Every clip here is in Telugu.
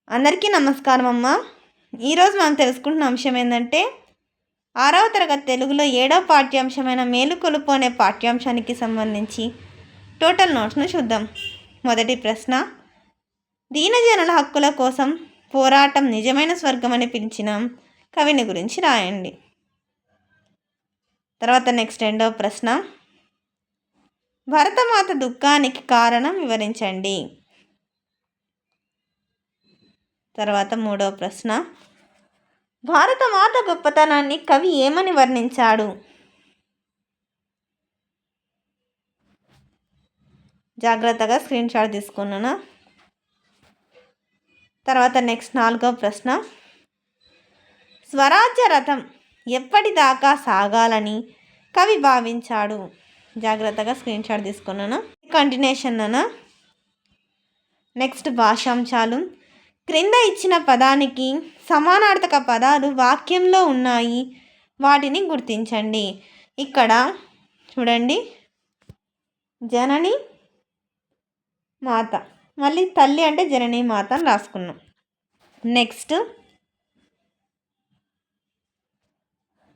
అందరికీ నమస్కారం అమ్మ. ఈరోజు మనం తెలుసుకుంటున్న అంశం ఏంటంటే 6వ తరగతి తెలుగులో 7వ పాఠ్యాంశమైన మేలుకొలుపు అనే పాఠ్యాంశానికి సంబంధించి టోటల్ నోట్స్ను చూద్దాం. మొదటి ప్రశ్న, దీనజనుల హక్కుల కోసం పోరాటం నిజమైన స్వర్గం అని పిలిచిన కవిని గురించి రాయండి. తర్వాత నెక్స్ట్ రెండవ ప్రశ్న, భరతమాత దుఃఖానికి కారణం వివరించండి. తర్వాత మూడవ ప్రశ్న, భారతమాత గొప్పతనాన్ని కవి ఏమని వర్ణించాడు? జాగ్రత్తగా స్క్రీన్ షాట్ తీసుకున్నాను. తర్వాత నెక్స్ట్ నాలుగవ ప్రశ్న, స్వరాజ్య రథం ఎప్పటిదాకా సాగాలని కవి భావించాడు? జాగ్రత్తగా స్క్రీన్ షాట్ తీసుకున్నాను. కంటిన్యూషన్ అన్న. నెక్స్ట్ భాషాంశాలు, క్రింద ఇచ్చిన పదానికి సమానార్థక పదాలు వాక్యంలో ఉన్నాయి, వాటిని గుర్తించండి. ఇక్కడ చూడండి, జనని మాత, మళ్ళీ తల్లి అంటే జనని మాత అని రాసుకున్నాం. నెక్స్ట్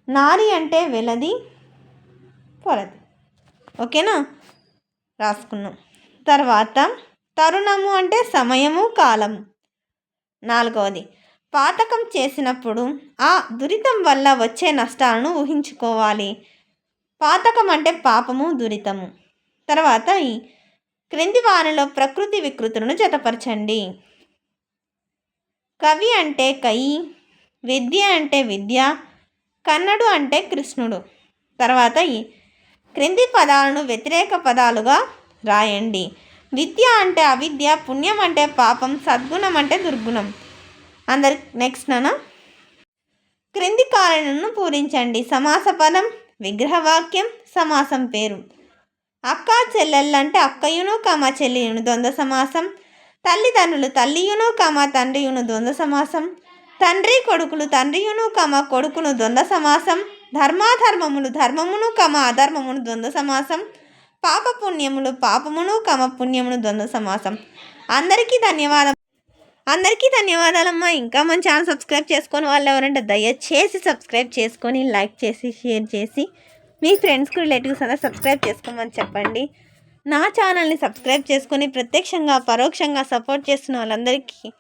నారి అంటే వెలది పొలది, ఓకేనా, రాసుకున్నాం. తర్వాత తరుణము అంటే సమయము కాలము. నాలుగవది, పాతకం చేసినప్పుడు ఆ దురితం వల్ల వచ్చే నష్టాలను ఊహించుకోవాలి. పాతకం అంటే పాపము, దురితము. తర్వాత ఈ క్రింది వారిలో ప్రకృతి వికృతులను జతపరచండి. కవి అంటే కయి, విద్య అంటే విద్య, కన్నడు అంటే కృష్ణుడు. తర్వాత ఈ క్రింది పదాలను వ్యతిరేక పదాలుగా రాయండి. విద్య అంటే అవిద్య, పుణ్యం అంటే పాపం, సద్గుణం అంటే దుర్గుణం. నెక్స్ట్ క్రింది కారణను పూరించండి. సమాస పదం, విగ్రహవాక్యం, సమాసం పేరు. అక్క చెల్లెళ్ళు అంటే అక్కయును చెల్లియును ద్వంద్వ సమాసం. తల్లిదండ్రులు తల్లియును తండ్రియును ద్వంద్వ సమాసం. తండ్రి కొడుకులు తండ్రియును కొడుకును ద్వంద్వ సమాసం. ధర్మాధర్మములు ధర్మమును అధర్మమును ద్వంద్వ సమాసం. పాపపుణ్యములు పాపమును పుణ్యమును ద్వంద్వ సమాసం. అందరికీ ధన్యవాదాలమ్మా. ఇంకా మన ఛానల్ సబ్స్క్రైబ్ చేసుకొని వాళ్ళు ఎవరంటే దయచేసి సబ్స్క్రైబ్ చేసుకొని లైక్ చేసి షేర్ చేసి మీ ఫ్రెండ్స్కి రిలేటివ్స్ అలా సబ్స్క్రైబ్ చేసుకోమని చెప్పండి. నా ఛానల్ని సబ్స్క్రైబ్ చేసుకొని ప్రత్యక్షంగా పరోక్షంగా సపోర్ట్ చేస్తున్న వాళ్ళందరికీ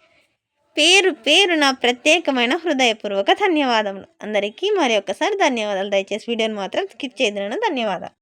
పేరు పేరు నా ప్రత్యేకమైన హృదయపూర్వక ధన్యవాదములు. అందరికీ మరి ఒక్కసారి ధన్యవాదాలు. దయచేసి వీడియోని మాత్రం స్కిప్ చేయదు. ధన్యవాదాలు.